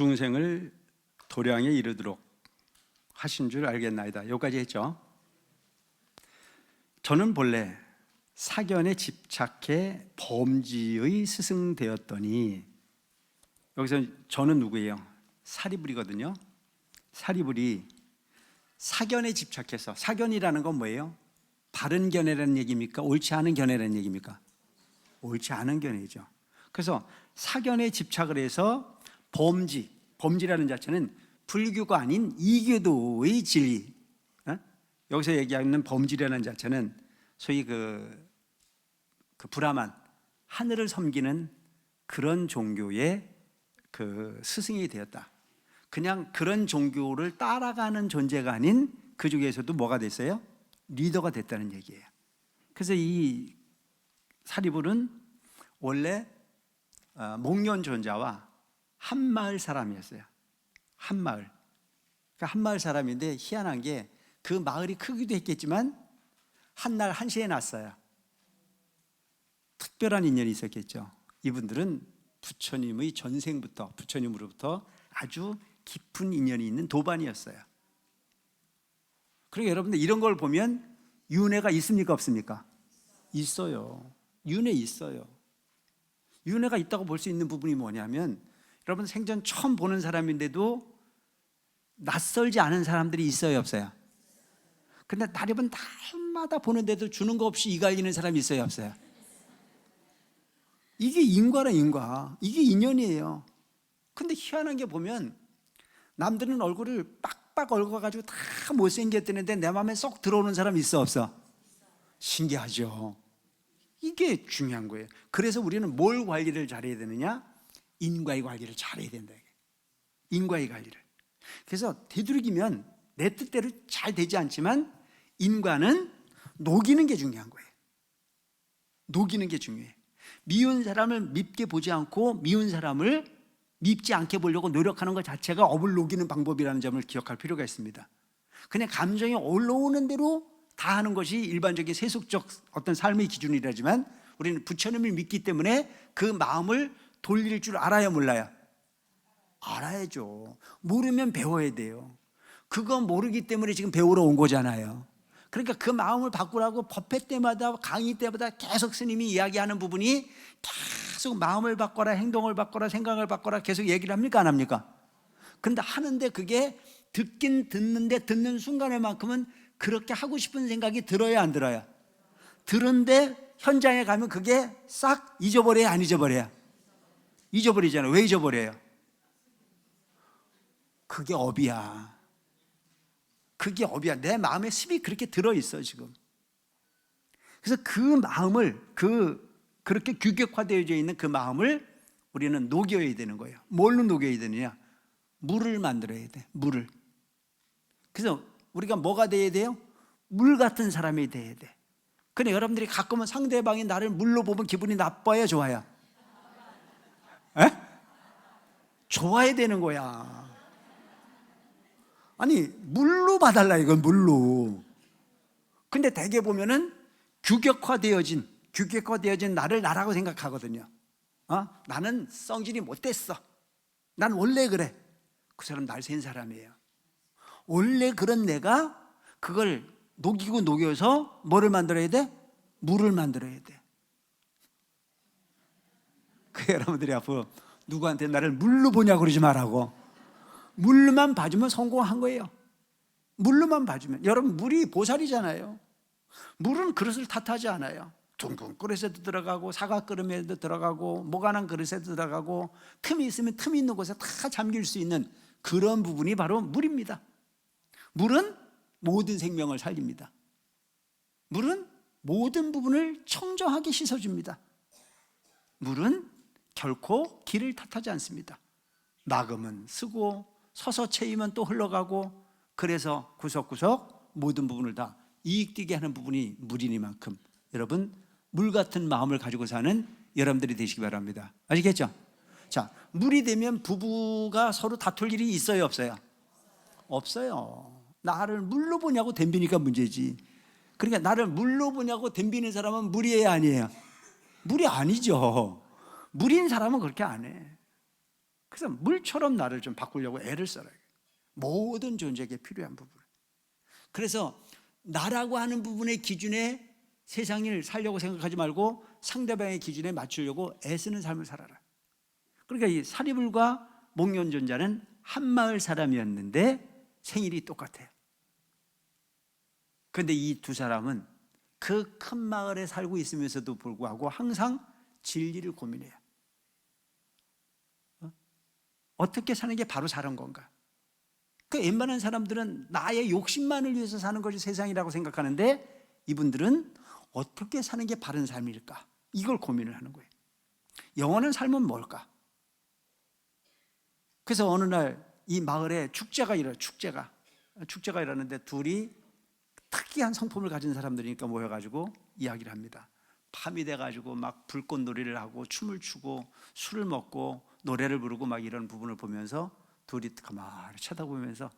중생을 도량에 이르도록 하신 줄 알겠나이다. 여기까지 했죠. 저는 본래 사견에 집착해 범지의 스승되었더니, 여기서 저는 누구예요? 사리불이거든요. 사리불이 사견에 집착해서, 사견이라는 건 뭐예요? 바른 견해라는 얘기입니까? 옳지 않은 견해라는 얘기입니까? 옳지 않은 견해죠. 그래서 사견에 집착을 해서 범지라는 자체는 불교가 아닌 이교도의 진리, 여기서 얘기하는 범지라는 자체는 소위 그 브라만, 하늘을 섬기는 그런 종교의 그 스승이 되었다. 그냥 그런 종교를 따라가는 존재가 아닌 그 중에서도 뭐가 됐어요? 리더가 됐다는 얘기예요. 그래서 이 사리불은 원래 목련존자와 한마을 사람이었어요. 한마을. 그러니까 한마을 사람인데 희한한 게 그 마을이 크기도 했겠지만 한날 한시에 났어요. 특별한 인연이 있었겠죠. 이분들은 부처님의 전생부터, 부처님으로부터 아주 깊은 인연이 있는 도반이었어요. 그리고 여러분들 이런 걸 보면 윤회가 있습니까 없습니까? 있어요. 윤회 있어요. 윤회가 있다고 볼 수 있는 부분이 뭐냐면, 여러분 생전 처음 보는 사람인데도 낯설지 않은 사람들이 있어요 없어요? 근데 날이면 날마다 보는데도 주는 거 없이 이 갈리는 사람이 있어요 없어요? 이게 인과라, 인과. 이게 인연이에요. 근데 희한한 게 보면 남들은 얼굴을 빡빡 얽어가지고 다 못생겼다는데 내 마음에 쏙 들어오는 사람 있어 없어? 신기하죠. 이게 중요한 거예요. 그래서 우리는 뭘 관리를 잘해야 되느냐? 인과의 관리를 잘해야 된다. 인과의 관리를. 그래서 되도록이면 내 뜻대로 잘 되지 않지만 인과는 녹이는 게 중요한 거예요. 녹이는 게 중요해. 미운 사람을 밉게 보지 않고 미운 사람을 밉지 않게 보려고 노력하는 것 자체가 업을 녹이는 방법이라는 점을 기억할 필요가 있습니다. 그냥 감정이 올라오는 대로 다 하는 것이 일반적인 세속적 어떤 삶의 기준이라지만 우리는 부처님을 믿기 때문에 그 마음을 돌릴 줄 알아야 몰라요? 알아야죠. 모르면 배워야 돼요. 그거 모르기 때문에 지금 배우러 온 거잖아요. 그러니까 그 마음을 바꾸라고 법회 때마다 강의 때마다 계속 스님이 이야기하는 부분이 계속 마음을 바꿔라, 행동을 바꿔라, 생각을 바꿔라 계속 얘기를 합니까 안 합니까? 근데 하는데 그게 듣긴 듣는데 듣는 순간에만큼은 그렇게 하고 싶은 생각이 들어야 안 들어요? 들은데 현장에 가면 그게 싹 잊어버려야 안 잊어버려요? 잊어버리잖아요. 왜 잊어버려요? 그게 업이야. 그게 업이야. 내 마음에 습이 그렇게 들어있어 지금. 그래서 그 마음을, 그렇게 규격화되어져 있는 그 마음을 우리는 녹여야 되는 거예요. 뭘로 녹여야 되느냐? 물을 만들어야 돼. 물을. 그래서 우리가 뭐가 돼야 돼요? 물 같은 사람이 돼야 돼. 근데 여러분들이 가끔은 상대방이 나를 물로 보면 기분이 나빠요 좋아요? 에? 좋아야 되는 거야. 아니 물로 봐달라 이건, 물로. 근데 대개 보면은 규격화되어진 나를 나라고 생각하거든요. 나는 성질이 못됐어. 난 원래 그래. 그 사람 날 센 사람이에요. 원래 그런 내가 그걸 녹이고 녹여서 뭐를 만들어야 돼? 물을 만들어야 돼. 그 여러분들이 앞으로 누구한테 나를 물로 보냐고 그러지 말라고. 물로만 봐주면 성공한 거예요. 물로만 봐주면. 여러분 물이 보살이잖아요. 물은 그릇을 탓하지 않아요. 둥근 그릇에도 들어가고 사각 그릇에도 들어가고 모가난 그릇에도 들어가고 틈이 있으면 틈이 있는 곳에 다 잠길 수 있는 그런 부분이 바로 물입니다. 물은 모든 생명을 살립니다. 물은 모든 부분을 청정하게 씻어줍니다. 물은 결코 길을 탓하지 않습니다. 막으면 쓰고 서서 채이면 또 흘러가고, 그래서 구석구석 모든 부분을 다 이익되게 하는 부분이 물이니만큼 여러분 물 같은 마음을 가지고 사는 여러분들이 되시기 바랍니다. 아시겠죠? 자, 물이 되면 부부가 서로 다툴 일이 있어요 없어요? 없어요. 나를 물로 보냐고 덤비니까 문제지. 그러니까 나를 물로 보냐고 덤비는 사람은 물이에요 아니에요? 물이 아니죠. 물인 사람은 그렇게 안 해. 그래서 물처럼 나를 좀 바꾸려고 애를 써라. 모든 존재에게 필요한 부분. 그래서 나라고 하는 부분의 기준에 세상을 살려고 생각하지 말고 상대방의 기준에 맞추려고 애쓰는 삶을 살아라. 그러니까 이 사리불과 목련존자는 한 마을 사람이었는데 생일이 똑같아요. 그런데 이 두 사람은 그 큰 마을에 살고 있으면서도 불구하고 항상 진리를 고민해요. 어떻게 사는 게 바로 사는 건가? 그 웬만한 사람들은 나의 욕심만을 위해서 사는 것이 세상이라고 생각하는데 이분들은 어떻게 사는 게 바른 삶일까? 이걸 고민을 하는 거예요. 영원한 삶은 뭘까? 그래서 어느 날 이 마을에 축제가 일어나는데 둘이 특이한 성품을 가진 사람들이니까 모여가지고 이야기를 합니다. 밤이 돼가지고 막 불꽃놀이를 하고 춤을 추고 술을 먹고 노래를 부르고 막 이런 부분을 보면서 둘이 가만히 쳐다보면서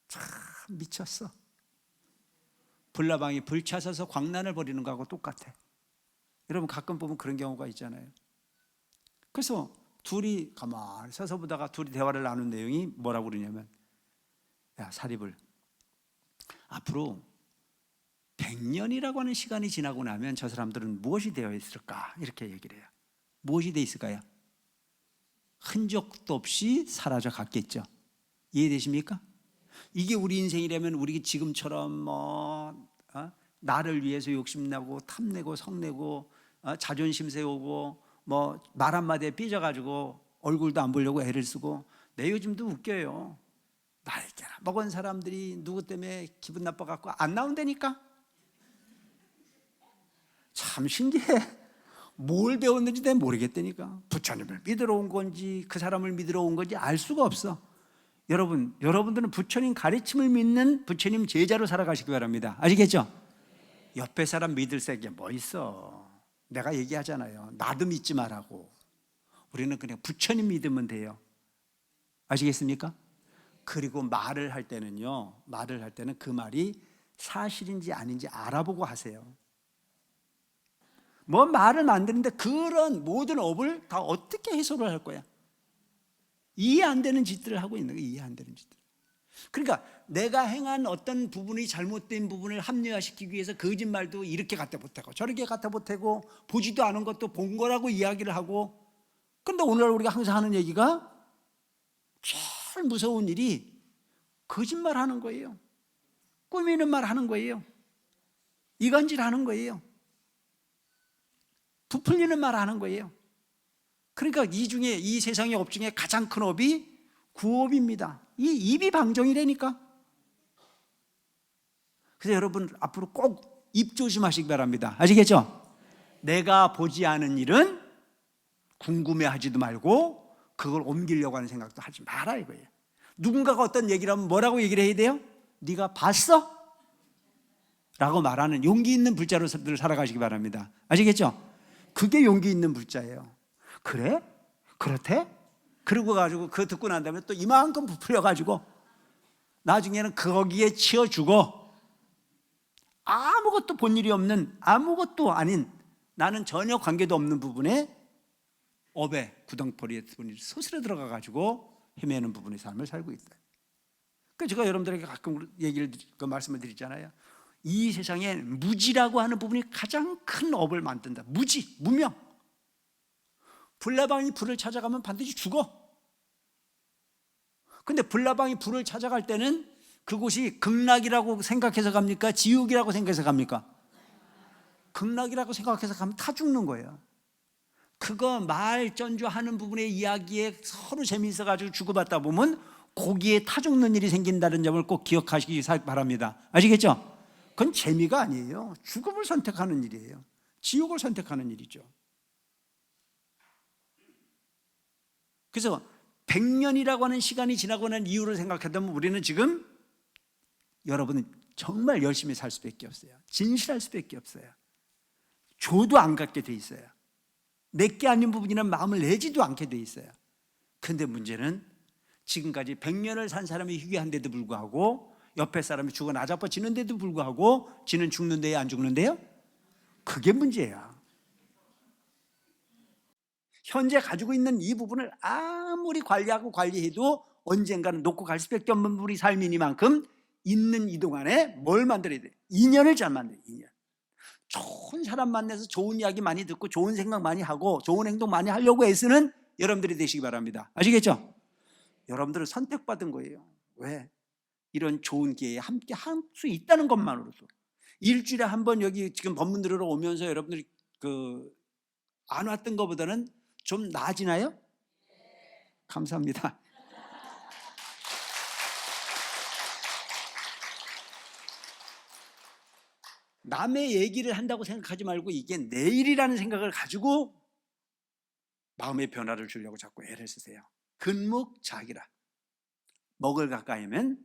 참 미쳤어. 불나방이 불타서서 광란을 벌이는 거하고 똑같아. 여러분 가끔 보면 그런 경우가 있잖아요. 그래서 둘이 가만히 서서 보다가 둘이 대화를 나눈 내용이 뭐라고 그러냐면, 야 사리불, 앞으로 100년이라고 하는 시간이 지나고 나면 저 사람들은 무엇이 되어 있을까? 이렇게 얘기를 해요. 무엇이 되어 있을까요? 흔적도 없이 사라져 갔겠죠. 이해되십니까? 이게 우리 인생이라면 우리 지금처럼 나를 위해서 욕심내고 탐내고 성내고 자존심 세우고 말 한마디에 삐져가지고 얼굴도 안 보려고 애를 쓰고, 내 요즘도 웃겨요. 나이가 먹은 사람들이 누구 때문에 기분 나빠갖고 안 나온다니까? 참 신기해. 뭘 배웠는지 내가 모르겠다니까. 부처님을 믿으러 온 건지 그 사람을 믿으러 온 건지 알 수가 없어. 여러분들은 부처님 가르침을 믿는 부처님 제자로 살아가시기 바랍니다. 아시겠죠? 옆에 사람 믿을 새게 뭐 있어. 내가 얘기하잖아요. 나도 믿지 말라고. 우리는 그냥 부처님 믿으면 돼요. 아시겠습니까? 그리고 말을 할 때는 그 말이 사실인지 아닌지 알아보고 하세요. 뭐 말을 만드는데 그런 모든 업을 다 어떻게 해소를 할 거야? 이해 안 되는 짓들을 하고 있는 거예요. 이해 안 되는 짓들. 그러니까 내가 행한 어떤 부분이 잘못된 부분을 합리화시키기 위해서 거짓말도 이렇게 갖다 못하고 저렇게 갖다 못하고 보지도 않은 것도 본 거라고 이야기를 하고. 그런데 오늘 우리가 항상 하는 얘기가 제일 무서운 일이 거짓말 하는 거예요. 꾸미는 말 하는 거예요. 이간질 하는 거예요. 부풀리는 말 하는 거예요. 그러니까 이 세상의 업 중에 가장 큰 업이 구업입니다. 이 입이 방정이라니까. 그래서 여러분 앞으로 꼭 입 조심하시기 바랍니다. 아시겠죠? 내가 보지 않은 일은 궁금해하지도 말고 그걸 옮기려고 하는 생각도 하지 마라 이거예요. 누군가가 어떤 얘기를 하면 뭐라고 얘기를 해야 돼요? 네가 봤어? 라고 말하는 용기 있는 불자로 살아가시기 바랍니다. 아시겠죠? 그게 용기 있는 불자예요. 그래? 그렇대? 그러고 가지고 그거 듣고 난 다음에 또 이만큼 부풀려 가지고 나중에는 거기에 치여주고 아무것도 본 일이 없는, 아무것도 아닌, 나는 전혀 관계도 없는 부분에 업에 구덩거리에 스스로 들어가 가지고 헤매는 부분의 삶을 살고 있다. 그러니까 제가 여러분들에게 가끔 말씀을 드리잖아요. 이 세상에 무지라고 하는 부분이 가장 큰 업을 만든다. 무지, 무명. 불나방이 불을 찾아가면 반드시 죽어. 근데 불나방이 불을 찾아갈 때는 그곳이 극락이라고 생각해서 갑니까? 지옥이라고 생각해서 갑니까? 극락이라고 생각해서 가면 다 죽는 거예요. 그거 말 전조하는 부분의 이야기에 서로 재미있어가지고 주고받다 보면 거기에 타 죽는 일이 생긴다는 점을 꼭 기억하시기 바랍니다. 아시겠죠? 그건 재미가 아니에요. 죽음을 선택하는 일이에요. 지옥을 선택하는 일이죠. 그래서 100년이라고 하는 시간이 지나고 난 이유를 생각하다면 우리는 지금 여러분은 정말 열심히 살 수밖에 없어요. 진실할 수밖에 없어요. 조도 안 갖게 돼 있어요. 내게 아닌 부분이란 마음을 내지도 않게 돼 있어요. 그런데 문제는 지금까지 100년을 산 사람이 희귀한데도 불구하고 옆에 사람이 죽어 나자빠지는데도 불구하고 지는 죽는데요, 안 죽는데요? 그게 문제야. 현재 가지고 있는 이 부분을 아무리 관리하고 관리해도 언젠가는 놓고 갈 수밖에 없는 우리 삶이니만큼 있는 이 동안에 뭘 만들어야 돼? 인연을 잘 만들어야 돼. 인연. 좋은 사람 만나서 좋은 이야기 많이 듣고 좋은 생각 많이 하고 좋은 행동 많이 하려고 애쓰는 여러분들이 되시기 바랍니다. 아시겠죠? 여러분들은 선택받은 거예요. 왜? 이런 좋은 기회에 함께 할 수 있다는 것만으로도. 일주일에 한 번 여기 지금 법문 들으러 오면서 여러분들이 안 왔던 것보다는 좀 나아지나요? 감사합니다. 남의 얘기를 한다고 생각하지 말고 이게 내 일이라는 생각을 가지고 마음의 변화를 주려고 자꾸 애를 쓰세요. 근묵자기라. 먹을 가까이 하면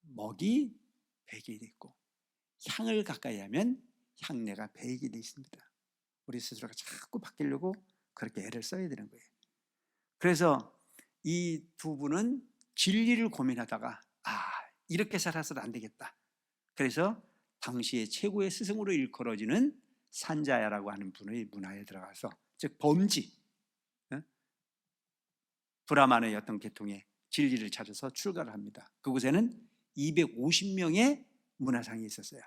먹이 배게 돼 있고 향을 가까이 하면 향내가 배게 돼 있습니다. 우리 스스로가 자꾸 바뀌려고 그렇게 애를 써야 되는 거예요. 그래서 이 두 분은 진리를 고민하다가 이렇게 살아서는 안 되겠다. 그래서 당시의 최고의 스승으로 일컬어지는 산자야라고 하는 분의 문화에 들어가서, 즉 범지, 브라만의 어떤 계통의 진리를 찾아서 출가를 합니다. 그곳에는 250명의 문화상이 있었어요.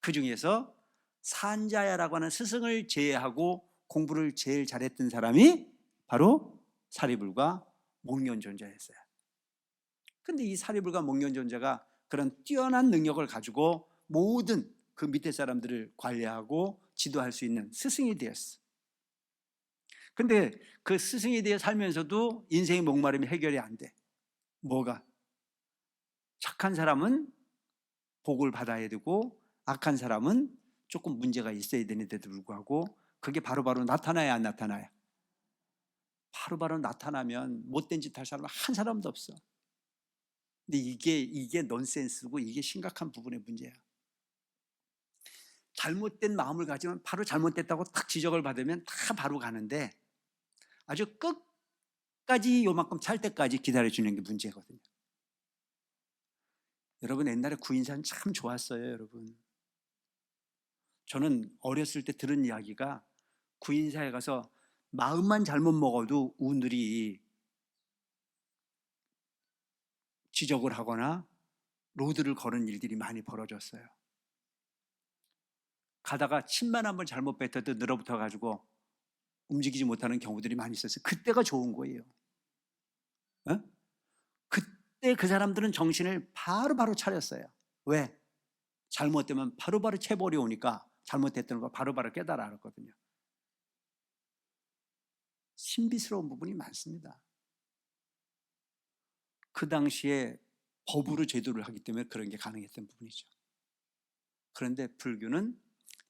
그 중에서 산자야라고 하는 스승을 제외하고 공부를 제일 잘했던 사람이 바로 사리불과 목련존자였어요. 근데 이 사리불과 목련존자가 그런 뛰어난 능력을 가지고 모든 그 밑에 사람들을 관리하고 지도할 수 있는 스승이 되었어. 근데 그 스승이 되어 살면서도 인생의 목마름이 해결이 안 돼. 뭐가? 착한 사람은 복을 받아야 되고 악한 사람은 조금 문제가 있어야 되는데도 불구하고 그게 바로바로 나타나야 안 나타나요? 바로바로 나타나면 못된 짓 할 사람은 한 사람도 없어. 근데 이게 넌센스고 이게 심각한 부분의 문제야. 잘못된 마음을 가지면 바로 잘못됐다고 딱 지적을 받으면 다 바로 가는데 아주 끝까지 요만큼 찰 때까지 기다려주는 게 문제거든요. 여러분, 옛날에 구인사는 참 좋았어요. 여러분, 저는 어렸을 때 들은 이야기가 구인사에 가서 마음만 잘못 먹어도 우들이 지적을 하거나 로드를 거는 일들이 많이 벌어졌어요. 가다가 침만 한번 잘못 뱉어도 늘어붙어 가지고 움직이지 못하는 경우들이 많이 있었어요. 그때가 좋은 거예요. 그때 그 사람들은 정신을 바로바로 차렸어요. 왜? 잘못되면 바로바로 체벌이 오니까 잘못됐다는 걸 바로바로 깨달아 알았거든요. 신비스러운 부분이 많습니다. 그 당시에 법으로 제도를 하기 때문에 그런 게 가능했던 부분이죠. 그런데 불교는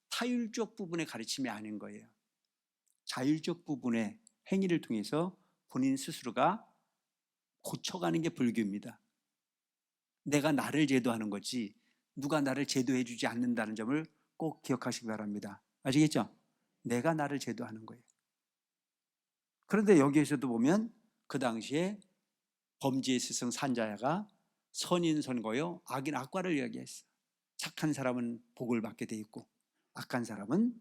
타율적 부분의 가르침이 아닌 거예요. 자율적 부분의 행위를 통해서 본인 스스로가 고쳐가는 게 불교입니다. 내가 나를 제도하는 거지 누가 나를 제도해 주지 않는다는 점을 꼭 기억하시기 바랍니다. 아시겠죠? 내가 나를 제도하는 거예요. 그런데 여기에서도 보면 그 당시에 범지의 스승 산자야가 선인 선거요 악인 악과를 이야기했어. 착한 사람은 복을 받게 돼 있고 악한 사람은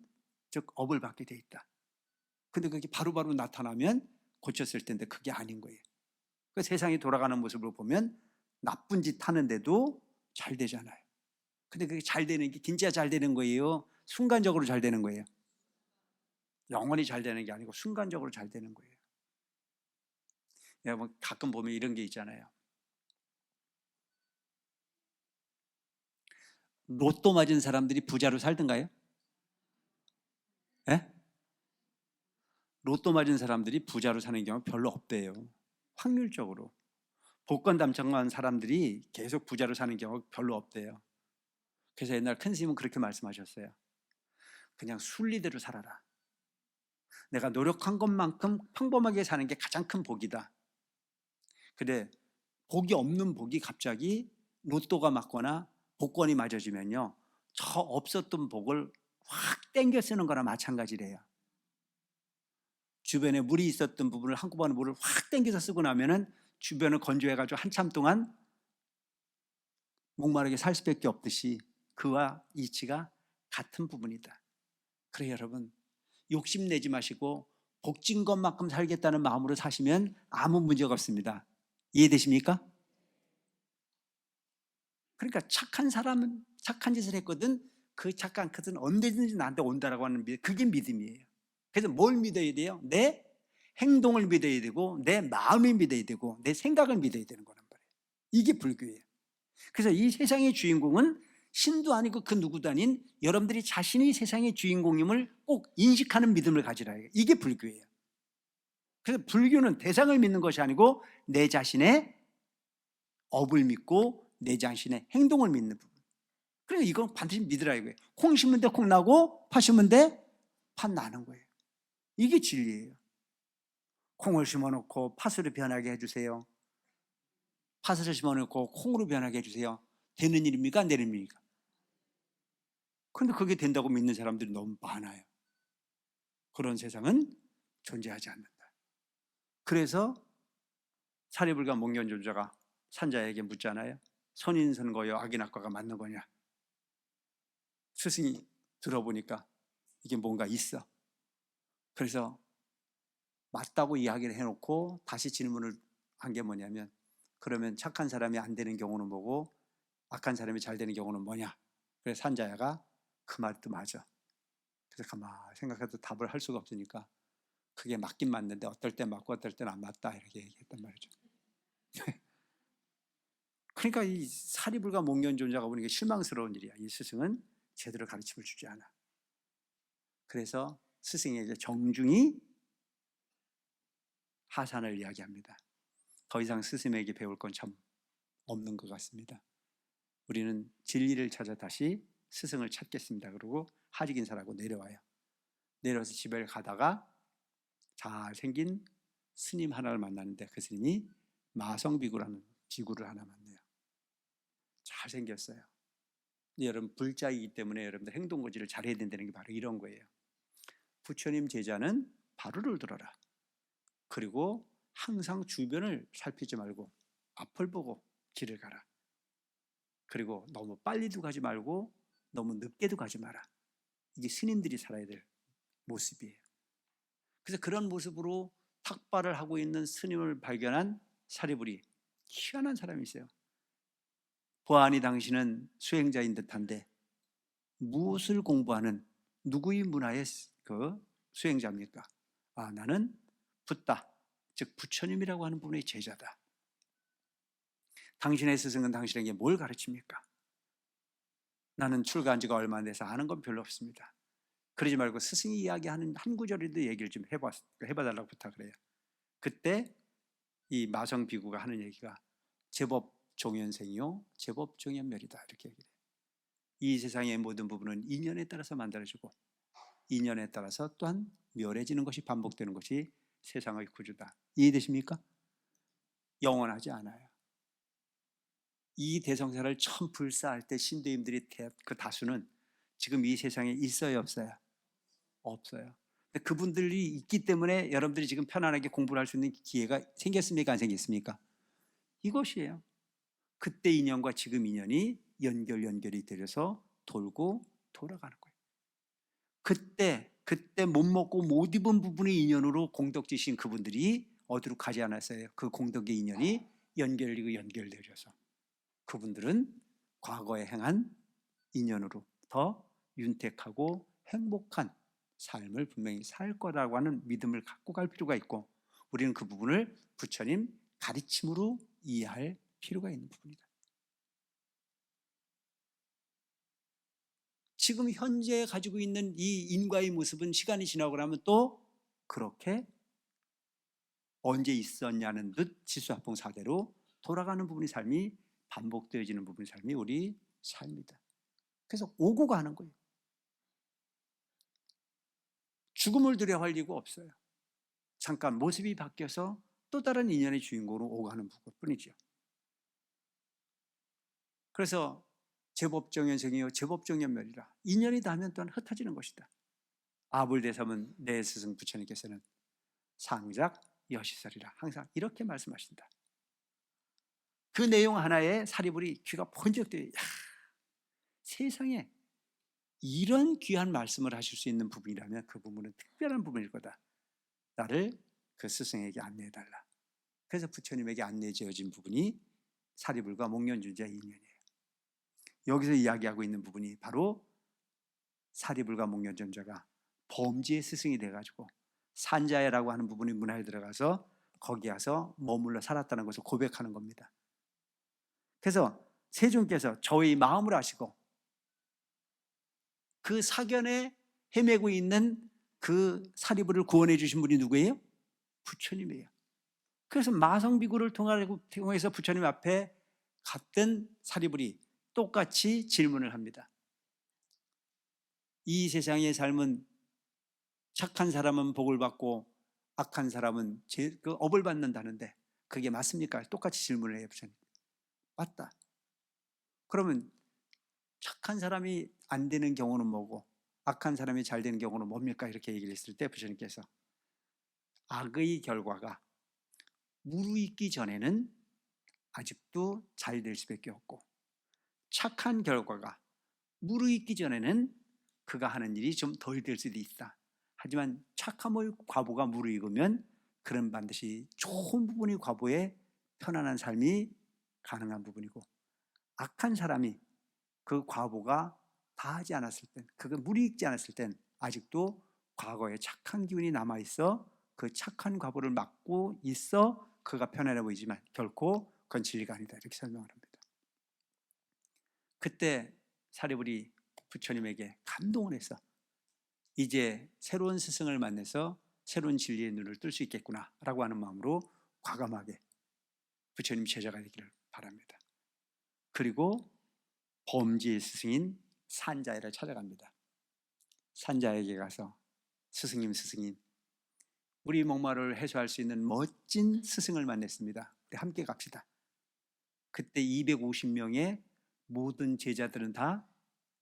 즉 업을 받게 돼 있다. 근데 그게 바로바로 나타나면 고쳤을 텐데 그게 아닌 거예요. 그 세상이 돌아가는 모습을 보면 나쁜 짓 하는데도 잘 되잖아요. 근데 그게 잘 되는 게 진짜 잘 되는 거예요? 순간적으로 잘 되는 거예요? 영원히 잘 되는 게 아니고 순간적으로 잘 되는 거예요. 여러분, 가끔 보면 이런 게 있잖아요. 로또 맞은 사람들이 부자로 살던가요? 예? 로또 맞은 사람들이 부자로 사는 경우 별로 없대요. 확률적으로. 복권 당첨한 사람들이 계속 부자로 사는 경우 별로 없대요. 그래서 옛날 큰 스님은 그렇게 말씀하셨어요. 그냥 순리대로 살아라. 내가 노력한 것만큼 평범하게 사는 게 가장 큰 복이다. 근데 복이 없는 복이 갑자기 로또가 맞거나 복권이 맞아지면요, 저 없었던 복을 확 땡겨 쓰는 거나 마찬가지래요. 주변에 물이 있었던 부분을 한꺼번에 물을 확 땡겨서 쓰고 나면은 주변을 건조해가지고 한참 동안 목마르게 살 수밖에 없듯이 그와 이치가 같은 부분이다. 그래 여러분, 욕심내지 마시고 복진 것만큼 살겠다는 마음으로 사시면 아무 문제가 없습니다. 이해되십니까? 그러니까 착한 사람은 착한 짓을 했거든 그 착한 것은 언제든지 나한테 온다라고 하는 그게 믿음이에요. 그래서 뭘 믿어야 돼요? 내 행동을 믿어야 되고 내 마음을 믿어야 되고 내 생각을 믿어야 되는 거란 말이에요. 이게 불교예요. 그래서 이 세상의 주인공은 신도 아니고 그 누구도 아닌 여러분들이 자신이 세상의 주인공임을 꼭 인식하는 믿음을 가지라 해요. 이게 불교예요. 그래서 불교는 대상을 믿는 것이 아니고 내 자신의 업을 믿고 내 자신의 행동을 믿는 부분. 그러니까 이건 반드시 믿으라 이거예요. 콩 심은 데 콩 나고 팥 심은 데 팥 나는 거예요. 이게 진리예요. 콩을 심어놓고 팥으로 변하게 해주세요. 팥을 심어놓고 콩으로 변하게 해주세요. 되는 일입니까? 안 되는 일입니까? 그런데 그게 된다고 믿는 사람들이 너무 많아요. 그런 세상은 존재하지 않는다. 그래서 사리불가 목련존자가 산자에게 묻잖아요. 선인선거요 악인악과가 맞는 거냐? 스승이 들어보니까 이게 뭔가 있어. 그래서 맞다고 이야기를 해놓고 다시 질문을 한 게 뭐냐면 그러면 착한 사람이 안 되는 경우는 뭐고 악한 사람이 잘 되는 경우는 뭐냐? 그래서 산자야가 그 말도 맞아. 그래서 가만히 생각해도 답을 할 수가 없으니까 그게 맞긴 맞는데 어떨 때 맞고 어떨 때는 안 맞다 이렇게 얘기했단 말이죠. 그러니까 이 사리불가 목련존자가 보니까 실망스러운 일이야. 이 스승은 제대로 가르침을 주지 않아. 그래서 스승에게 정중히 하산을 이야기합니다. 더 이상 스승에게 배울 건 참 없는 것 같습니다. 우리는 진리를 찾아 다시 스승을 찾겠습니다. 그러고 하직인사라고 내려와요. 내려와서 집에 가다가 잘생긴 스님 하나를 만나는데 그 스님이 마성비구라는 비구를 하나 만나요. 잘생겼어요. 여러분 불자이기 때문에 여러분들 행동거지를 잘해야 된다는 게 바로 이런 거예요. 부처님 제자는 바로를 들어라. 그리고 항상 주변을 살피지 말고 앞을 보고 길을 가라. 그리고 너무 빨리도 가지 말고 너무 늦게도 가지 마라. 이게 스님들이 살아야 될 모습이에요. 그래서 그런 모습으로 탁발을 하고 있는 스님을 발견한 사리불이 희한한 사람이 있어요. 보아하니 당신은 수행자인 듯한데 무엇을 공부하는 누구의 문화의 그 수행자입니까? 아, 나는 붓다, 즉 부처님이라고 하는 분의 제자다. 당신의 스승은 당신에게 뭘 가르칩니까? 나는 출가한 지가 얼마 안 돼서 아는 건 별로 없습니다. 그러지 말고 스승이 이야기하는 한 구절이라도 얘기를 좀 해봐달라고 부탁을 해요. 그때 이 마성 비구가 하는 얘기가 제법 종연생이요 제법 종연멸이다 이렇게 얘기해요. 이 세상의 모든 부분은 인연에 따라서 만들어지고 인연에 따라서 또한 멸해지는 것이 반복되는 것이 세상의 구조다. 이해되십니까? 영원하지 않아요. 이 대성사를 처음 불사할 때 신도님들이 그 다수는 지금 이 세상에 있어요 없어요? 없어요. 근데 그분들이 있기 때문에 여러분들이 지금 편안하게 공부를 할 수 있는 기회가 생겼습니까? 안 생겼습니까? 이것이에요. 그때 인연과 지금 인연이 연결이 되어서 돌고 돌아가는 거예요. 그때 못 먹고 못 입은 부분의 인연으로 공덕지신 그분들이 어디로 가지 않았어요. 그 공덕의 인연이 연결되어서 그분들은 과거에 행한 인연으로 더 윤택하고 행복한 삶을 분명히 살 거라고 하는 믿음을 갖고 갈 필요가 있고 우리는 그 부분을 부처님 가르침으로 이해할 필요가 있는 부분이다. 지금 현재 가지고 있는 이 인과의 모습은 시간이 지나고 나면 또 그렇게 언제 있었냐는 듯 지수합봉사대로 돌아가는 부분의 삶이 반복되어지는 부분의 삶이 우리 삶이다. 그래서 오고 가는 거예요. 죽음을 두려워할 이유가 없어요. 잠깐 모습이 바뀌어서 또 다른 인연의 주인공으로 오가는 것뿐이죠. 그래서 제법정연생이요 제법정연멸이라 인연이 닿으면 또한 흩어지는 것이다. 아불대삼은 내 스승 부처님께서는 상작 여시설이라 항상 이렇게 말씀하신다. 그 내용 하나에 사리불이 귀가 번쩍대요. 세상에 이런 귀한 말씀을 하실 수 있는 부분이라면 그 부분은 특별한 부분일 거다. 나를 그 스승에게 안내해달라. 그래서 부처님에게 안내지어진 부분이 사리불과 목련존자의 인연이에요. 여기서 이야기하고 있는 부분이 바로 사리불과 목련존자가 범지의 스승이 돼가지고 산자야라고 하는 부분이 문화에 들어가서 거기 가서 머물러 살았다는 것을 고백하는 겁니다. 그래서 세존께서 저의 마음을 아시고 그 사견에 헤매고 있는 그 사리불을 구원해 주신 분이 누구예요? 부처님이에요. 그래서 마성비구를 통해서 부처님 앞에 갔던 사리불이 똑같이 질문을 합니다. 이 세상의 삶은 착한 사람은 복을 받고 악한 사람은 그 업을 받는다는데 그게 맞습니까? 똑같이 질문을 해요, 부처님. 맞다. 그러면 착한 사람이 안 되는 경우는 뭐고 악한 사람이 잘 되는 경우는 뭡니까? 이렇게 얘기를 했을 때 부처님께서 악의 결과가 무르익기 전에는 아직도 잘 될 수밖에 없고 착한 결과가 무르익기 전에는 그가 하는 일이 좀 덜 될 수도 있다. 하지만 착함의 과보가 무르익으면 그런 반드시 좋은 부분이 과보에 편안한 삶이 가능한 부분이고 악한 사람이 그 과보가 다 하지 않았을 땐, 그거 무르익지 않았을 땐 아직도 과거에 착한 기운이 남아있어 그 착한 과보를 막고 있어 그가 편안해 보이지만 결코 그건 진리가 아니다. 이렇게 설명을 합니다. 그때 사리불이 부처님에게 감동을 해서 이제 새로운 스승을 만나서 새로운 진리의 눈을 뜰 수 있겠구나 라고 하는 마음으로 과감하게 부처님 제자가 되기를 바랍니다. 그리고 범지의 스승인 산자야를 찾아갑니다. 산자야에게 가서 스승님 우리 목마를 해소할 수 있는 멋진 스승을 만났습니다. 우리 함께 갑시다. 그때 250명의 모든 제자들은 다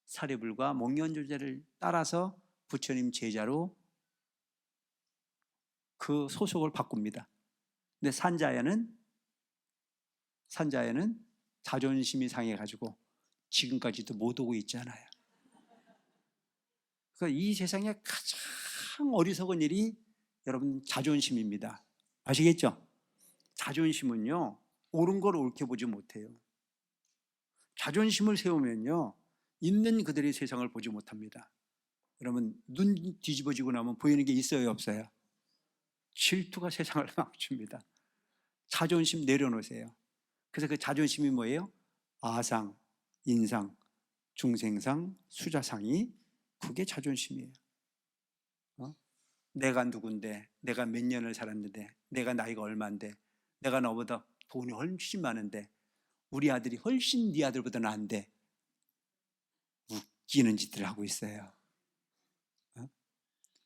사리불과 목련존자를 따라서 부처님 제자로 그 소속을 바꿉니다. 근데 산자야는 자존심이 상해가지고 지금까지도 못 오고 있잖아요. 그러니까 이 세상에 가장 어리석은 일이 여러분 자존심입니다. 아시겠죠? 자존심은요 옳은 걸 옳게 보지 못해요. 자존심을 세우면요 있는 그들의 세상을 보지 못합니다. 여러분 눈 뒤집어지고 나면 보이는 게 있어요 없어요? 질투가 세상을 망칩니다. 자존심 내려놓으세요. 그래서 그 자존심이 뭐예요? 아상, 인상, 중생상, 수자상이 그게 자존심이에요. 내가 누군데, 내가 몇 년을 살았는데, 내가 나이가 얼만데, 내가 너보다 돈이 훨씬 많은데, 우리 아들이 훨씬 네 아들보다 나은데 웃기는 짓들을 하고 있어요.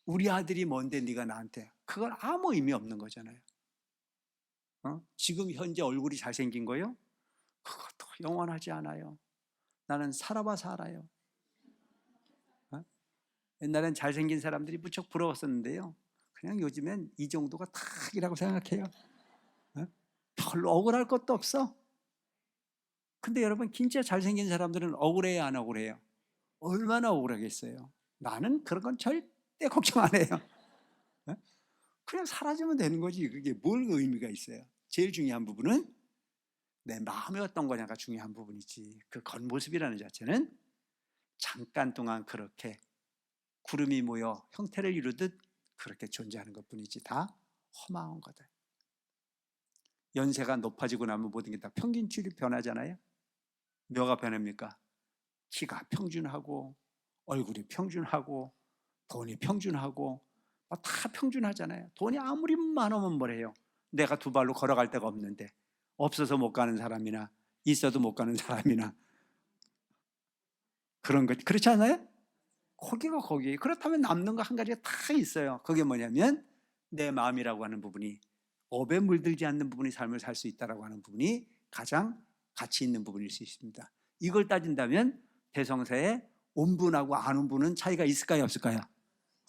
우리 아들이 뭔데 네가 나한테. 그건 아무 의미 없는 거잖아요. 지금 현재 얼굴이 잘생긴 거요? 그것도 영원하지 않아요. 나는 살아봐서 알아요. 옛날엔 잘생긴 사람들이 무척 부러웠었는데요. 그냥 요즘엔 이 정도가 탁이라고 생각해요. 별로 억울할 것도 없어. 근데 여러분 진짜 잘생긴 사람들은 억울해야 안 억울해요? 얼마나 억울하겠어요. 나는 그런 건 절대 걱정 안 해요. 그냥 사라지면 되는 거지. 그게 뭘 의미가 있어요. 제일 중요한 부분은 내 마음이 어떤 거냐가 중요한 부분이지. 그 겉모습이라는 자체는 잠깐 동안 그렇게 구름이 모여 형태를 이루듯 그렇게 존재하는 것뿐이지 다 허망한 거다. 연세가 높아지고 나면 모든 게 다 평균치로 변하잖아요. 뭐가 변합니까? 키가 평준하고 얼굴이 평준하고 돈이 평준하고 다 평준하잖아요. 돈이 아무리 많으면 뭐래요? 내가 두 발로 걸어갈 데가 없는데 없어서 못 가는 사람이나 있어도 못 가는 사람이나 그런 것 그렇지 않아요? 거기가 거기. 그렇다면 남는 거 한 가지가 다 있어요. 그게 뭐냐면 내 마음이라고 하는 부분이 업에 물들지 않는 부분이 삶을 살 수 있다라고 하는 부분이 가장 가치 있는 부분일 수 있습니다. 이걸 따진다면 대성사에 온분하고 안 온분은 차이가 있을까요 없을까요?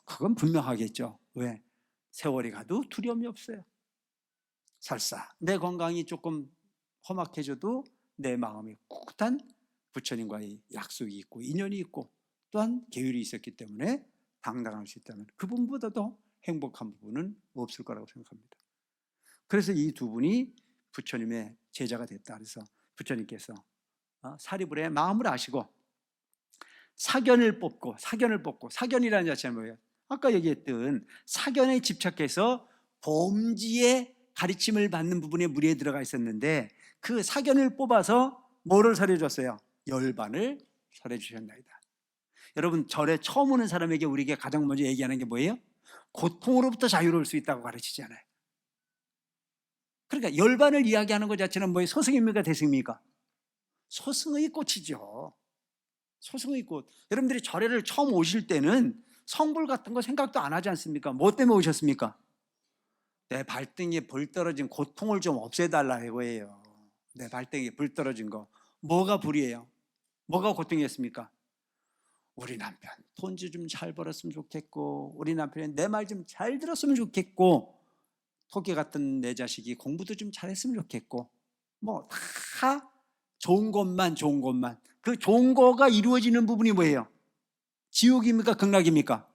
그건 분명하겠죠. 왜? 세월이 가도 두려움이 없어요. 설사 내 건강이 조금 험악해져도 내 마음이 꿋꿋한 부처님과의 약속이 있고 인연이 있고 또한 계율이 있었기 때문에 당당할 수 있다면 그분보다도 행복한 부분은 없을 거라고 생각합니다. 그래서 이 두 분이 부처님의 제자가 됐다. 그래서 부처님께서 사리불의 마음을 아시고 사견을 뽑고, 사견이라는 자체는 뭐예요? 아까 얘기했던 사견에 집착해서 범지의 가르침을 받는 부분에 무리에 들어가 있었는데 그 사견을 뽑아서 뭐를 설해줬어요? 열반을 설해주셨나이다. 여러분, 절에 처음 오는 사람에게 우리에게 가장 먼저 얘기하는 게 뭐예요? 고통으로부터 자유로울 수 있다고 가르치잖아요. 그러니까 열반을 이야기하는 것 자체는 뭐예요? 소승입니까? 대승입니까? 소승의 꽃이죠. 소승의 꽃. 여러분들이 절에를 처음 오실 때는 성불 같은 거 생각도 안 하지 않습니까? 뭐 때문에 오셨습니까? 내 발등에 불 떨어진 고통을 좀 없애달라 이거예요. 내 발등에 불 떨어진 거. 뭐가 불이에요? 뭐가 고통이었습니까? 우리 남편 돈 좀 잘 벌었으면 좋겠고, 우리 남편이 내 말 좀 잘 들었으면 좋겠고, 토끼 같은 내 자식이 공부도 좀 잘했으면 좋겠고, 뭐 다 좋은 것만. 그 좋은 거가 이루어지는 부분이 뭐예요? 지옥입니까? 극락입니까?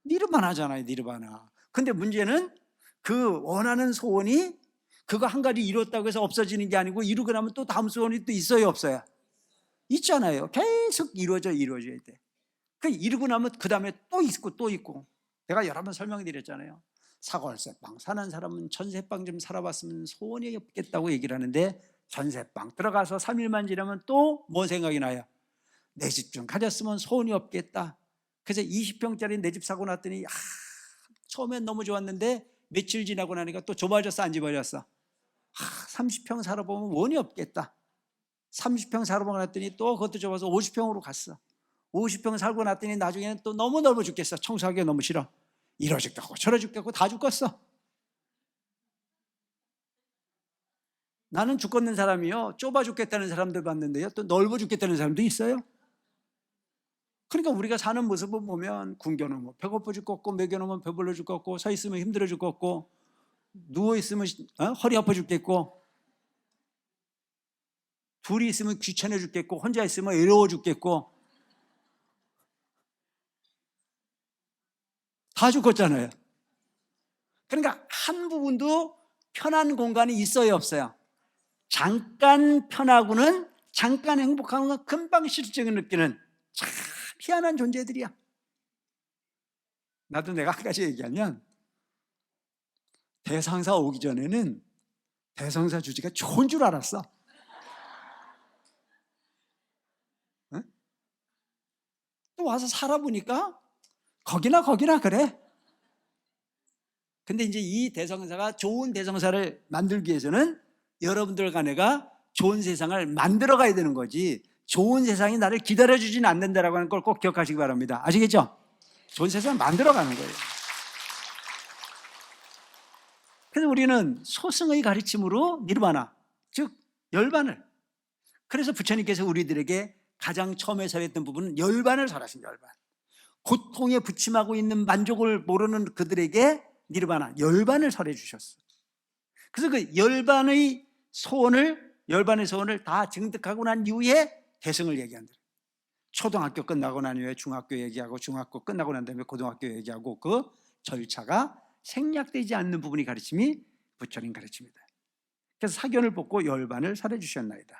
니르바나 하잖아요. 니르바나. 근데 문제는 그 원하는 소원이 그거 한 가지 이뤘다고 해서 없어지는 게 아니고 이루고 나면 또 다음 소원이 또 있어요? 없어요? 있잖아요. 계속 이루어져야 돼. 그 이루고 나면 그 다음에 또 있고. 내가 여러 번 설명드렸잖아요. 사골세방 사는 사람은 전세방 좀 살아봤으면 소원이 없겠다고 얘기를 하는데, 전세방 들어가서 3일만 지나면 또 뭐 생각이 나요? 내 집 좀 가졌으면 소원이 없겠다. 그래서 20평짜리 내 집 사고 났더니 처음엔 너무 좋았는데 며칠 지나고 나니까 또 좁아졌어, 안 좁아졌어? 30평 살아보면 원이 없겠다. 30평 살아보고 났더니 또 그것도 좁아서 50평으로 갔어. 50평 살고 났더니 나중에는 또 너무 넓어 죽겠어. 청소하기가 너무 싫어. 이러 죽겠고 저러 죽겠고 다 죽겠어. 나는 죽겠는 사람이요, 좁아 죽겠다는 사람들 봤는데요, 또 넓어 죽겠다는 사람도 있어요. 그러니까 우리가 사는 모습을 보면 굶겨놓으면 배고파 죽겠고, 먹여놓으면 배불러 죽겠고, 서 있으면 힘들어 죽겠고, 누워있으면 허리 아파 죽겠고, 둘이 있으면 귀찮아 죽겠고, 혼자 있으면 외로워 죽겠고, 다 죽었잖아요. 그러니까 한 부분도 편한 공간이 있어요, 없어요? 잠깐 편하고는, 잠깐 행복한 건 금방 실증을 느끼는 참 희한한 존재들이야. 나도 내가 한 가지 얘기하면, 대상사 오기 전에는 대상사 주제가 좋은 줄 알았어. 응? 또 와서 살아보니까 거기나 그래. 근데 이제 이 대성사가 좋은 대성사를 만들기 위해서는 여러분들과 내가 좋은 세상을 만들어 가야 되는 거지, 좋은 세상이 나를 기다려주진 않는다라고 하는 걸 꼭 기억하시기 바랍니다. 아시겠죠? 좋은 세상을 만들어 가는 거예요. 그래서 우리는 소승의 가르침으로 니르바나, 즉 열반을, 그래서 부처님께서 우리들에게 가장 처음에 설했던 부분은 열반을 설하신, 열반. 고통에 부침하고 있는 만족을 모르는 그들에게 니르바나, 열반을 설해 주셨어요. 그래서 그 열반의 소원을 다 증득하고 난 이후에 대승을 얘기한다. 초등학교 끝나고 난 이후에 중학교 얘기하고, 중학교 끝나고 난 다음에 고등학교 얘기하고, 그 절차가 생략되지 않는 부분이 가르침이 부처님 가르침이다. 그래서 사견을 뽑고 열반을 설해 주셨나이다.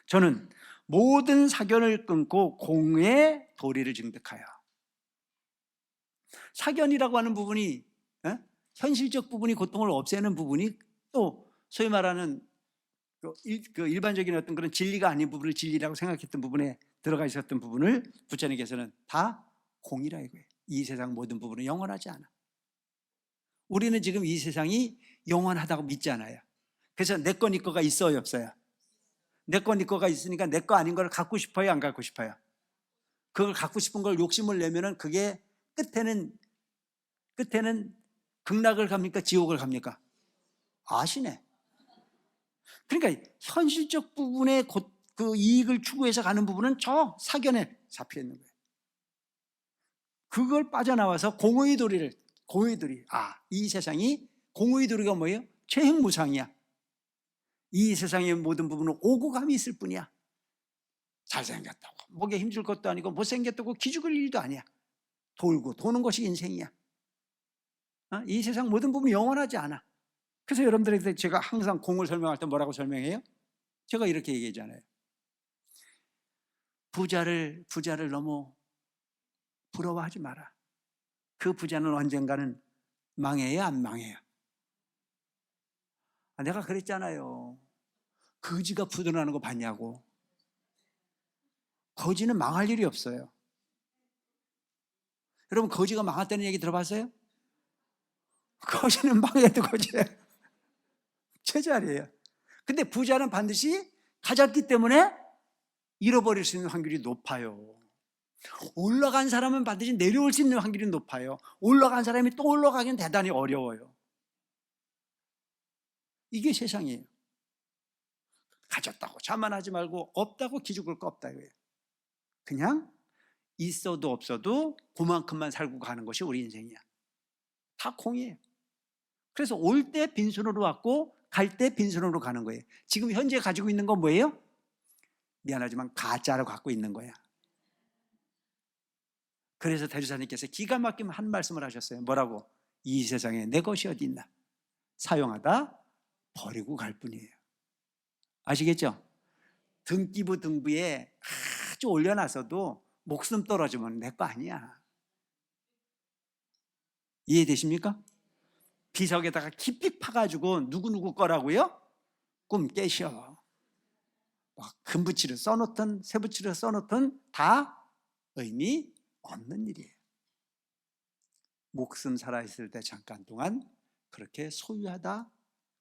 저는 모든 사견을 끊고 공의 도리를 증득하여, 사견이라고 하는 부분이 현실적 부분이 고통을 없애는 부분이, 또 소위 말하는 그 일반적인 어떤 그런 진리가 아닌 부분을 진리라고 생각했던 부분에 들어가 있었던 부분을 부처님께서는 다 공이라 이거예요. 이 세상 모든 부분은 영원하지 않아. 우리는 지금 이 세상이 영원하다고 믿지 않아요. 그래서 내 거, 네 거가 있어요, 없어요? 내 거, 네 거가 있으니까 내 거 아닌 걸 갖고 싶어요, 안 갖고 싶어요? 그걸 갖고 싶은 걸 욕심을 내면은 그게 끝에는 극락을 갑니까? 지옥을 갑니까? 아시네. 그러니까 현실적 부분에 그 이익을 추구해서 가는 부분은 저 사견에 잡혀 있는 거예요. 그걸 빠져나와서 공의 도리, 이 세상이, 공의 도리가 뭐예요? 최행무상이야. 이 세상의 모든 부분은 오고 감이 있을 뿐이야. 잘생겼다고 목에 힘줄 것도 아니고, 못생겼다고 기죽을 일도 아니야. 돌고 도는 것이 인생이야. 이 세상 모든 부분이 영원하지 않아. 그래서 여러분들에게 제가 항상 공을 설명할 때 뭐라고 설명해요? 제가 이렇게 얘기하잖아요. 부자를 너무 부러워하지 마라. 그 부자는 언젠가는 망해야 안 망해요. 내가 그랬잖아요. 거지가 부도나는 거 봤냐고. 거지는 망할 일이 없어요. 여러분, 거지가 망했다는 얘기 들어봤어요? 거지는 망해도 거지예요. 제자리예요. 근데 부자는 반드시 가졌기 때문에 잃어버릴 수 있는 확률이 높아요. 올라간 사람은 반드시 내려올 수 있는 확률이 높아요. 올라간 사람이 또 올라가기는 대단히 어려워요. 이게 세상이에요. 가졌다고 자만하지 말고 없다고 기죽을 거 없다 이거예요. 그냥 있어도 없어도 그만큼만 살고 가는 것이 우리 인생이야. 다 공이에요. 그래서 올 때 빈손으로 왔고 갈 때 빈손으로 가는 거예요. 지금 현재 가지고 있는 건 뭐예요? 미안하지만 가짜로 갖고 있는 거야. 그래서 대주사님께서 기가 막히면 한 말씀을 하셨어요. 뭐라고? 이 세상에 내 것이 어디 있나? 사용하다 버리고 갈 뿐이에요. 아시겠죠? 등기부 등부에 아주 올려놔서도 목숨 떨어지면 내 거 아니야. 이해되십니까? 비석에다가 깊이 파가지고 누구누구 거라고요? 꿈 깨셔. 금붙이를 써놓든 새붙이를 써놓든 다 의미 없는 일이에요. 목숨 살아있을 때 잠깐 동안 그렇게 소유하다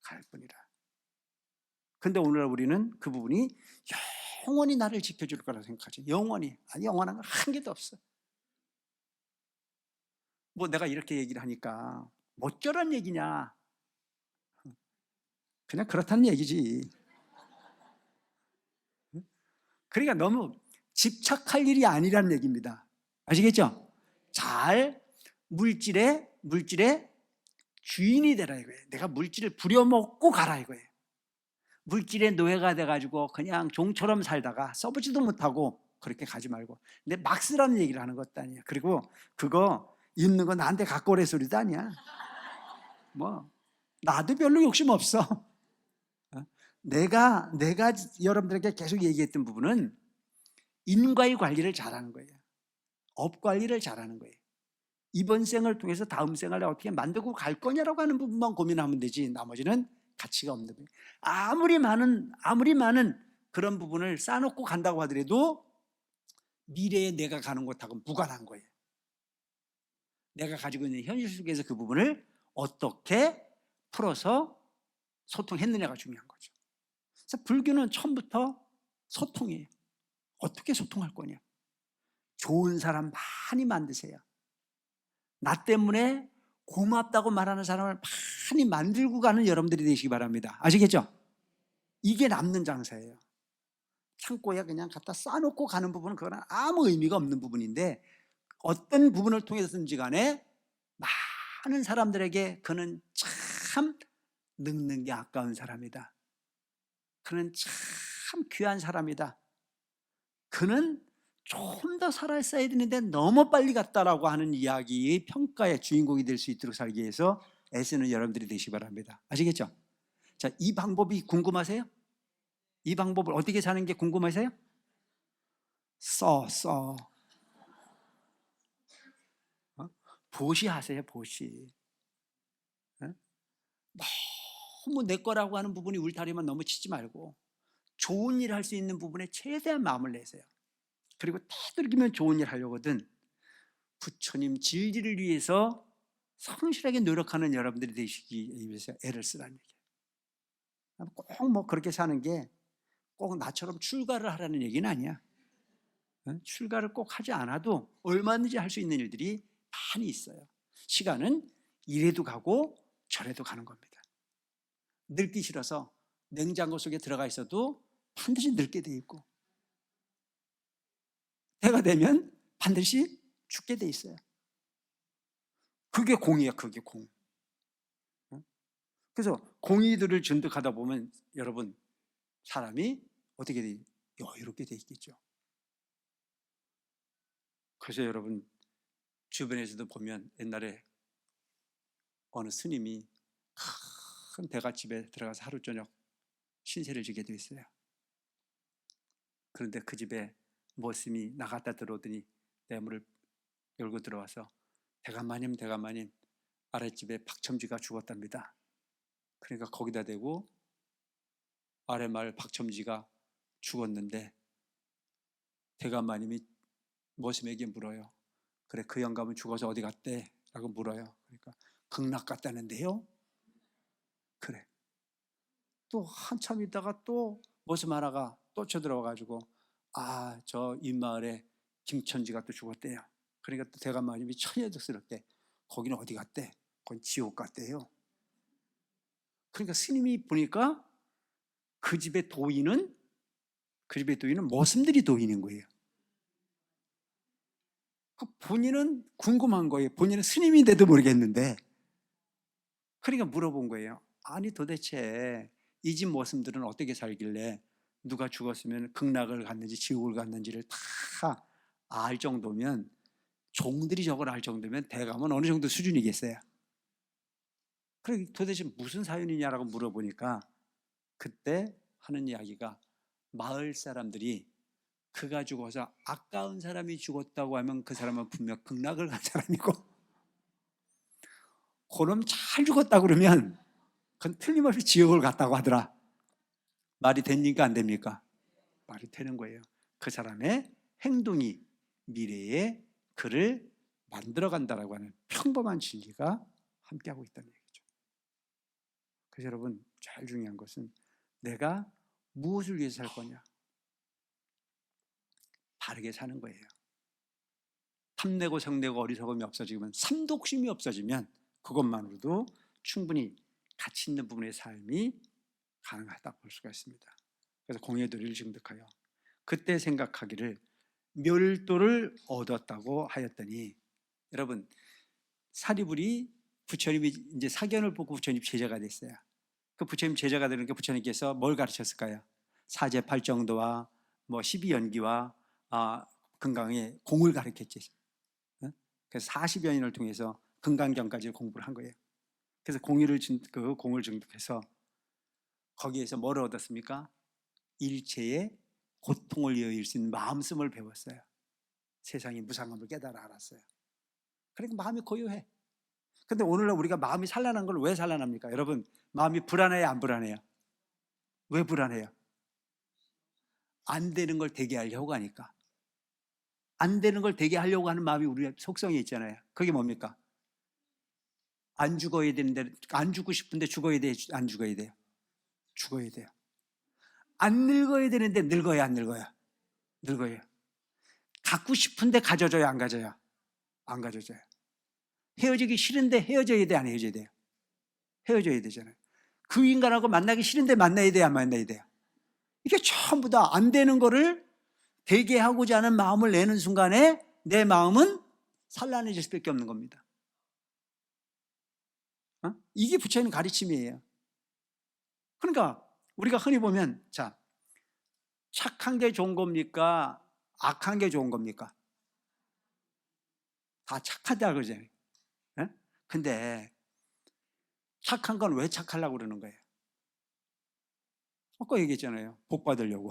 갈 뿐이라. 근데 오늘 우리는 그 부분이 영원히 나를 지켜줄 거라고 생각하죠. 영원히. 아니, 영원한 건 한 개도 없어. 뭐 내가 이렇게 얘기를 하니까 어쩌란 얘기냐. 그냥 그렇다는 얘기지. 그러니까 너무 집착할 일이 아니라는 얘기입니다. 아시겠죠? 잘 물질의 주인이 되라 이거예요. 내가 물질을 부려먹고 가라 이거예요. 물질의 노예가 돼가지고 그냥 종처럼 살다가 써보지도 못하고 그렇게 가지 말고. 근데 막 쓰라는 얘기를 하는 것도 아니야. 그리고 그거 있는 거 나한테 갖고 오래 소리도 아니야. 뭐 나도 별로 욕심 없어. 내가 여러분들에게 계속 얘기했던 부분은 인과의 관리를 잘하는 거예요. 업 관리를 잘하는 거예요. 이번 생을 통해서 다음 생을 어떻게 만들고 갈 거냐라고 하는 부분만 고민하면 되지 나머지는 가치가 없는 거예요. 아무리 많은 그런 부분을 쌓아놓고 간다고 하더라도 미래에 내가 가는 것하고는 무관한 거예요. 내가 가지고 있는 현실 속에서 그 부분을 어떻게 풀어서 소통했느냐가 중요한 거죠. 그래서 불교는 처음부터 소통이에요. 어떻게 소통할 거냐. 좋은 사람 많이 만드세요. 나 때문에 고맙다고 말하는 사람을 많이 만들고 가는 여러분들이 되시기 바랍니다. 아시겠죠? 이게 남는 장사예요. 창고에 그냥 갖다 쌓아놓고 가는 부분은 그거는 아무 의미가 없는 부분인데 어떤 부분을 통해서든지 간에 많은 사람들에게 그는 참 늙는 게 아까운 사람이다. 그는 참 귀한 사람이다. 그는 좀 더 살아있어야 되는데 너무 빨리 갔다라고 하는 이야기의 평가의 주인공이 될 수 있도록 살기 위해서 애쓰는 여러분들이 되시기 바랍니다. 아시겠죠? 자, 이 방법이 궁금하세요? 이 방법을 어떻게 사는 게 궁금하세요? 써. 보시하세요, 보시. 너무 내 거라고 하는 부분이 울타리만 너무 치지 말고 좋은 일 할 수 있는 부분에 최대한 마음을 내세요. 그리고 터들기면 좋은 일 하려거든 부처님 진리를 위해서 성실하게 노력하는 여러분들이 되시기 위해서 애를 쓰라는 얘기예요. 꼭 뭐 그렇게 사는 게 꼭 나처럼 출가를 하라는 얘기는 아니야. 출가를 꼭 하지 않아도 얼마든지 할 수 있는 일들이 많이 있어요. 시간은 이래도 가고 저래도 가는 겁니다. 늙기 싫어서 냉장고 속에 들어가 있어도 반드시 늙게 돼 있고 때가 되면 반드시 죽게 돼 있어요. 그게 공이에요. 그게 공. 그래서 공의들을 준득하다 보면 여러분 사람이 어떻게 돼? 여유롭게 돼 있겠죠. 그래서 여러분 주변에서도 보면 옛날에 어느 스님이 큰 대갓집에 들어가서 하루 저녁 신세를 지게 돼 있어요. 그런데 그 집에 모스님이 나갔다 들어오더니 대문을 열고 들어와서 대감마님 아랫집에 박첨지가 죽었답니다. 그러니까 거기다 대고 아랫마을 박첨지가 죽었는데 대감마님이 모스님에게 물어요. 그래, 그 영감은 죽어서 어디 갔대? 라고 물어요. 그러니까 극락 갔다는데요? 그래. 또 한참 있다가 또 모습 하나가 또 쳐들어와가지고 저 윗마을에 김천지가 또 죽었대요. 그러니까 또 대감마님이 천여덕스럽게 거기는 어디 갔대? 거긴 지옥 갔대요. 그러니까 스님이 보니까 그 집의 도인은 모습들이 도인인 거예요. 본인은 궁금한 거예요. 본인은 스님인데도 모르겠는데. 그러니까 물어본 거예요. 아니 도대체 이 집 모습들은 어떻게 살길래 누가 죽었으면 극락을 갔는지 지옥을 갔는지를 다 알 정도면, 종들이 저걸 알 정도면 대감은 어느 정도 수준이겠어요? 그래 도대체 무슨 사연이냐라고 물어보니까 그때 하는 이야기가 마을 사람들이 그가 죽어서 아까운 사람이 죽었다고 하면 그 사람은 분명 극락을 간 사람이고, 그놈 잘 죽었다 그러면 그건 틀림없이 지옥을 갔다고 하더라. 말이 됩니까 안 됩니까? 말이 되는 거예요. 그 사람의 행동이 미래에 그를 만들어간다라고 하는 평범한 진리가 함께하고 있다는 얘기죠. 그래서 여러분 제일 중요한 것은 내가 무엇을 위해서 살 거냐? 바르게 사는 거예요. 탐내고 성내고 어리석음이 없어지면, 삼독심이 없어지면 그것만으로도 충분히 가치 있는 부분의 삶이 가능하다고 볼 수가 있습니다. 그래서 공예도리를 증득하여 그때 생각하기를 멸도를 얻었다고 하였더니, 여러분 사리불이 부처님이 이제 사견을 보고 부처님 제자가 됐어요. 그 부처님 제자가 되는 게 부처님께서 뭘 가르쳤을까요? 사제팔정도와 12연기와 금강의 공을 가르쳤지. 그래서 40여 년을 통해서 금강경까지 공부를 한 거예요. 그래서 그 공을 증득해서 거기에서 뭘 얻었습니까? 일체의 고통을 이어일 수 있는 마음씀을 배웠어요. 세상이 무상함을 깨달아 알았어요. 그러니까 마음이 고요해. 근데 오늘날 우리가 마음이 산란한 걸 왜 산란합니까? 여러분 마음이 불안해요 안 불안해요? 왜 불안해요? 안 되는 걸 되게 하려고 하니까. 안 되는 걸 되게 하려고 하는 마음이 우리 속성에 있잖아요. 그게 뭡니까? 안 죽어야 되는데, 안 죽고 싶은데 죽어야 돼요? 안 죽어야 돼요? 죽어야 돼요. 안 늙어야 되는데 늙어야 안 늙어요? 늙어요. 갖고 싶은데 가져줘요 안 가져요? 안 가져줘요. 헤어지기 싫은데 헤어져야 돼 안 헤어져야 돼요? 헤어져야 되잖아요. 그 인간하고 만나기 싫은데 만나야 돼요 안 만나야 돼요? 이게 전부 다 안 되는 거를 되게 하고자 하는 마음을 내는 순간에 내 마음은 산란해질 수밖에 없는 겁니다. 이게 부처님 가르침이에요. 그러니까 우리가 흔히 보면 착한 게 좋은 겁니까? 악한 게 좋은 겁니까? 다 착하다 그러잖아요. 근데 착한 건 왜 착하려고 그러는 거예요? 아까 얘기했잖아요. 복 받으려고.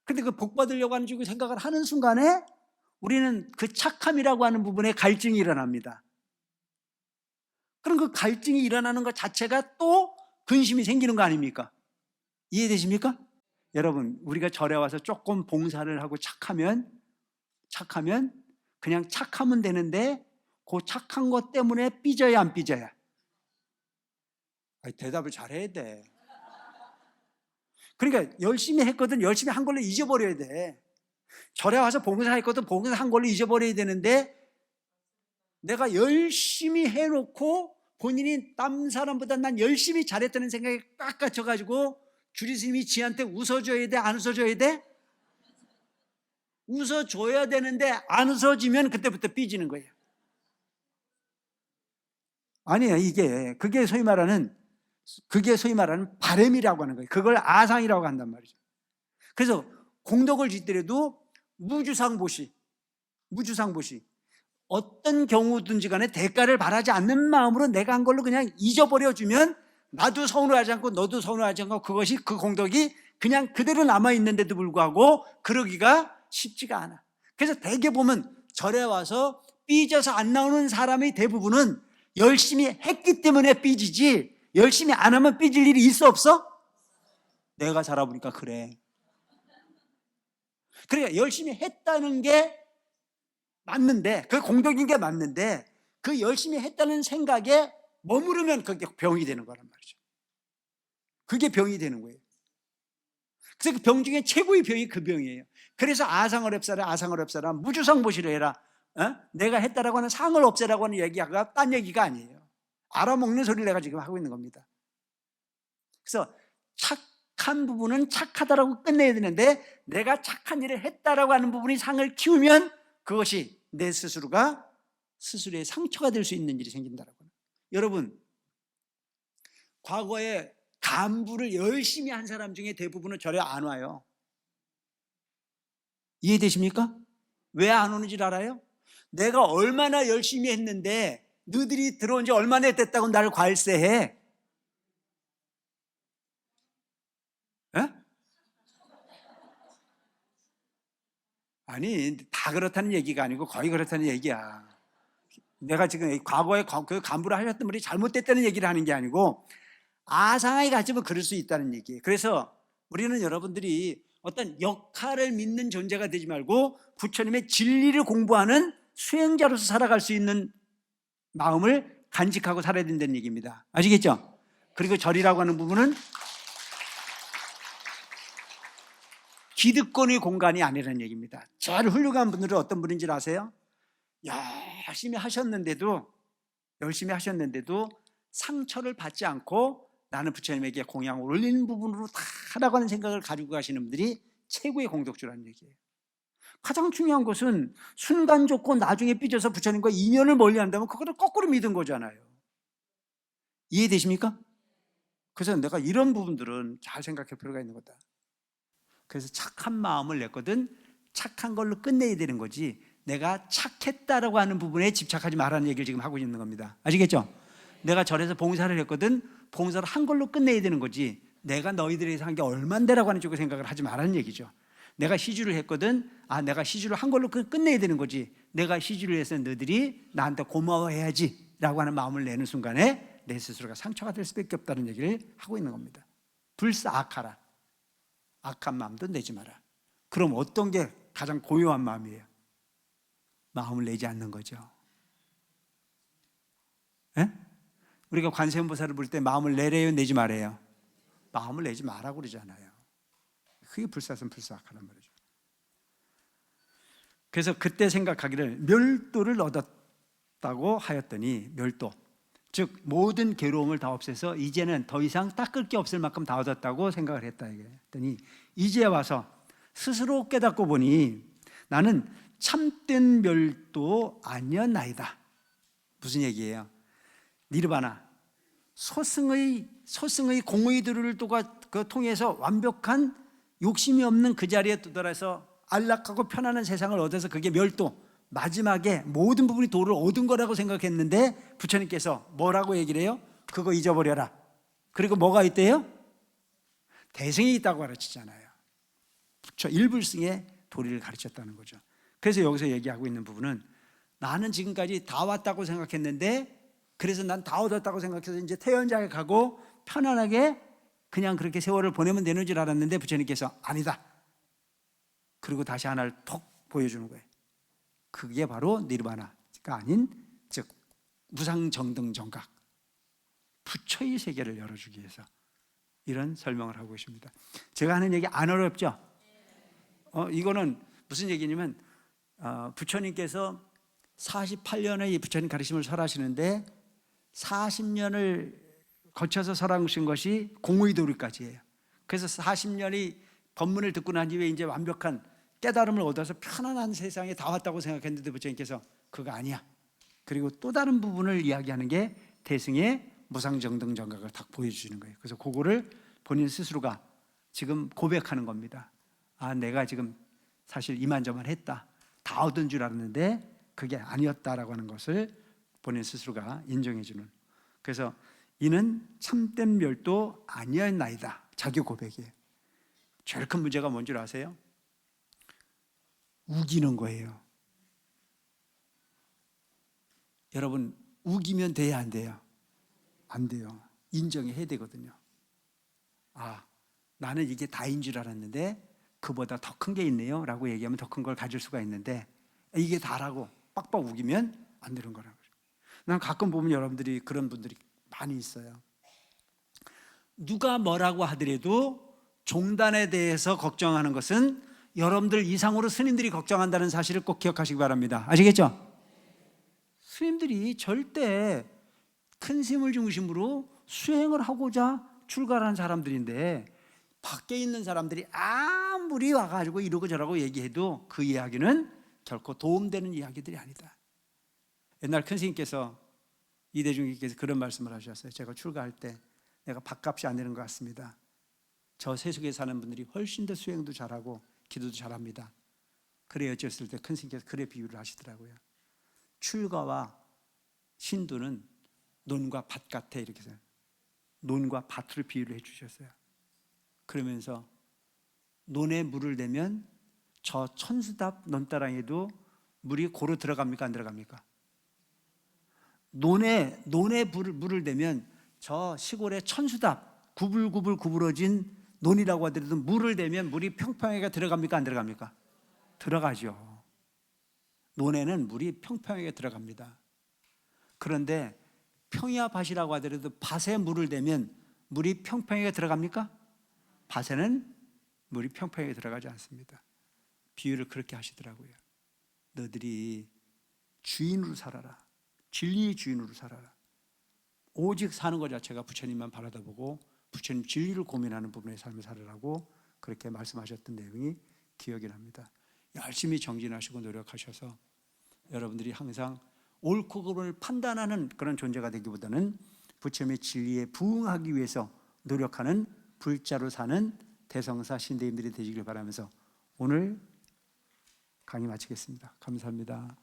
근데 그 복 받으려고 하는 식으로 생각을 하는 순간에 우리는 그 착함이라고 하는 부분에 갈증이 일어납니다. 그럼 그 갈증이 일어나는 것 자체가 또 근심이 생기는 거 아닙니까? 이해되십니까? 여러분 우리가 절에 와서 조금 봉사를 하고 착하면 그냥 착하면 되는데 그 착한 것 때문에 삐져야 안 삐져야? 대답을 잘해야 돼. 그러니까 열심히 했거든 열심히 한 걸로 잊어버려야 돼. 절에 와서 봉사했거든 봉사한 걸로 잊어버려야 되는데, 내가 열심히 해놓고 본인이 딴 사람보다 난 열심히 잘했다는 생각에 깎아쳐가지고 주리 스님이 지한테 웃어줘야 돼 안 웃어줘야 돼? 웃어줘야 되는데 안 웃어지면 그때부터 삐지는 거예요. 아니에요. 그게 소위 말하는 바램이라고 하는 거예요. 그걸 아상이라고 한단 말이죠. 그래서 공덕을 짓더라도 무주상보시 어떤 경우든지 간에 대가를 바라지 않는 마음으로 내가 한 걸로 그냥 잊어버려주면 나도 서운하지 않고 너도 서운하지 않고 그것이 그 공덕이 그냥 그대로 남아있는데도 불구하고 그러기가 쉽지가 않아. 그래서 대개 보면 절에 와서 삐져서 안 나오는 사람의 대부분은 열심히 했기 때문에 삐지지 열심히 안 하면 삐질 일이 있어 없어? 내가 살아보니까 그래. 그러니까 열심히 했다는 게 맞는데 그 공덕인 게 맞는데 그 열심히 했다는 생각에 머무르면 그게 병이 되는 거란 말이죠. 그게 병이 되는 거예요. 그래서 그 병 중에 최고의 병이 그 병이에요. 그래서 아상을 없애라 아상을 없애라 무주상보시를 해라. 내가 했다라고 하는 상을 없애라고 하는 얘기가 딴 얘기가 아니에요. 알아먹는 소리를 내가 지금 하고 있는 겁니다. 그래서 착한 부분은 착하다라고 끝내야 되는데 내가 착한 일을 했다라고 하는 부분이 상을 키우면 그것이 내 스스로가 스스로의 상처가 될 수 있는 일이 생긴다라고. 여러분, 과거에 간부를 열심히 한 사람 중에 대부분은 절에 안 와요. 이해되십니까? 왜 안 오는지 알아요? 내가 얼마나 열심히 했는데 너희들이 들어온 지 얼마나 됐다고 나를 괄세해? 에? 아니 다 그렇다는 얘기가 아니고 거의 그렇다는 얘기야. 내가 지금 과거에 그 간부를 하셨던 분이 잘못됐다는 얘기를 하는 게 아니고 아상하게 가지면 그럴 수 있다는 얘기예요. 그래서 우리는 여러분들이 어떤 역할을 믿는 존재가 되지 말고 부처님의 진리를 공부하는 수행자로서 살아갈 수 있는 마음을 간직하고 살아야 된다는 얘기입니다. 아시겠죠? 그리고 절이라고 하는 부분은 기득권의 공간이 아니라는 얘기입니다. 제일 훌륭한 분들은 어떤 분인지 아세요? 열심히 하셨는데도 상처를 받지 않고 나는 부처님에게 공양을 올리는 부분으로 다라고 하는 생각을 가지고 가시는 분들이 최고의 공덕주라는 얘기예요. 가장 중요한 것은 순간 좋고 나중에 삐져서 부처님과 인연을 멀리한다면 그거를 거꾸로 믿은 거잖아요. 이해되십니까? 그래서 내가 이런 부분들은 잘 생각할 필요가 있는 거다. 그래서 착한 마음을 냈거든 착한 걸로 끝내야 되는 거지 내가 착했다라고 하는 부분에 집착하지 말라는 얘기를 지금 하고 있는 겁니다. 아시겠죠? 내가 절에서 봉사를 했거든 봉사를 한 걸로 끝내야 되는 거지 내가 너희들에서 한 게 얼만데라고 하는 쪽으로 생각을 하지 말라는 얘기죠. 내가 시주를 했거든 내가 시주를 한 걸로 끝내야 되는 거지 내가 시주를 해서 너희들이 나한테 고마워해야지 라고 하는 마음을 내는 순간에 내 스스로가 상처가 될 수밖에 없다는 얘기를 하고 있는 겁니다. 불사악하라. 악한 마음도 내지 마라. 그럼 어떤 게 가장 고요한 마음이에요? 마음을 내지 않는 거죠. 에? 우리가 관세음보살을 볼 때 마음을 내래요 내지 말아요? 마음을 내지 마라고 그러잖아요. 그게 불사선 불사악하란 말이죠. 그래서 그때 생각하기를 멸도를 얻었다고 하였더니 멸도 즉 모든 괴로움을 다 없애서 이제는 더 이상 닦을 게 없을 만큼 다 얻었다고 생각을 했다 했더니 이제 와서 스스로 깨닫고 보니 나는 참된 멸도 아니었나이다. 무슨 얘기예요? 니르바나 소승의 공의들을 통해서 완벽한 욕심이 없는 그 자리에 도달해서 안락하고 편안한 세상을 얻어서 그게 멸도 마지막에 모든 부분이 도를 얻은 거라고 생각했는데 부처님께서 뭐라고 얘기를 해요? 그거 잊어버려라. 그리고 뭐가 있대요? 대승이 있다고 가르치잖아요. 부처 일불승의 도리를 가르쳤다는 거죠. 그래서 여기서 얘기하고 있는 부분은 나는 지금까지 다 왔다고 생각했는데 그래서 난 다 얻었다고 생각해서 이제 태연장에 가고 편안하게 그냥 그렇게 세월을 보내면 되는 줄 알았는데 부처님께서 아니다. 그리고 다시 하나를 톡 보여주는 거예요. 그게 바로 니르바나가 아닌 즉 무상정등정각 부처의 세계를 열어주기 위해서 이런 설명을 하고 있습니다. 제가 하는 얘기 안 어렵죠? 이거는 무슨 얘기냐면 부처님께서 48년의 부처님 가르침을 설하시는데 40년을 거쳐서 설하신 것이 공의도리까지예요. 그래서 40년이 법문을 듣고 난 이후에 이제 완벽한 깨달음을 얻어서 편안한 세상에 다 왔다고 생각했는데 부처님께서 그거 아니야. 그리고 또 다른 부분을 이야기하는 게 대승의 무상정등정각을 딱 보여주시는 거예요. 그래서 그거를 본인 스스로가 지금 고백하는 겁니다. 내가 지금 사실 이만저만 했다. 다 얻은 줄 알았는데 그게 아니었다라고 하는 것을 본인 스스로가 인정해 주는. 그래서 이는 참된 멸도 아니었나이다. 자기 고백이에요. 제일 큰 문제가 뭔 줄 아세요? 우기는 거예요. 여러분, 우기면 돼야 안 돼요? 안 돼요. 인정해야 되거든요. 아, 나는 이게 다인 줄 알았는데 그보다 더 큰 게 있네요 라고 얘기하면 더 큰 걸 가질 수가 있는데, 이게 다라고 빡빡 우기면 안 되는 거라고. 난 가끔 보면 여러분들이 그런 분들이 많이 있어요. 누가 뭐라고 하더라도 종단에 대해서 걱정하는 것은 여러분들 이상으로 스님들이 걱정한다는 사실을 꼭 기억하시기 바랍니다. 아시겠죠? 스님들이 절대 큰 스님을 중심으로 수행을 하고자 출가한 사람들인데, 밖에 있는 사람들이 아무리 와가지고 이러고 저러고 얘기해도 그 이야기는 결코 도움되는 이야기들이 아니다. 옛날 큰 스님께서, 이대중님께서 그런 말씀을 하셨어요. 제가 출가할 때 내가 밥값이 안 되는 것 같습니다. 저 세속에 사는 분들이 훨씬 더 수행도 잘하고 기도도 잘합니다. 그래 어쩌셨을 때 큰 스님께서 그래 비유를 하시더라고요. 출가와 신도는 논과 밭 같아, 이렇게 해서 논과 밭을 비유를 해주셨어요. 그러면서 논에 물을 대면 저 천수답 논다랑에도 물이 고루 들어갑니까 안 들어갑니까? 논에 물을 대면 저 시골의 천수답 구불구불 구부러진 논이라고 하더라도 물을 대면 물이 평평하게 들어갑니까 안 들어갑니까? 들어가죠. 논에는 물이 평평하게 들어갑니다. 그런데 평야 밭이라고 하더라도 밭에 물을 대면 물이 평평하게 들어갑니까? 밭에는 물이 평평하게 들어가지 않습니다. 비유를 그렇게 하시더라고요. 너들이 주인으로 살아라. 진리의 주인으로 살아라. 오직 사는 것 자체가 부처님만 바라다보고 부처님 진리를 고민하는 부분의 삶을 살아라고 그렇게 말씀하셨던 내용이 기억이 납니다. 열심히 정진하시고 노력하셔서 여러분들이 항상 옳고 그름을 판단하는 그런 존재가 되기보다는 부처님의 진리에 부응하기 위해서 노력하는 불자로 사는 대성사 신대님들이 되시길 바라면서 오늘 강의 마치겠습니다. 감사합니다.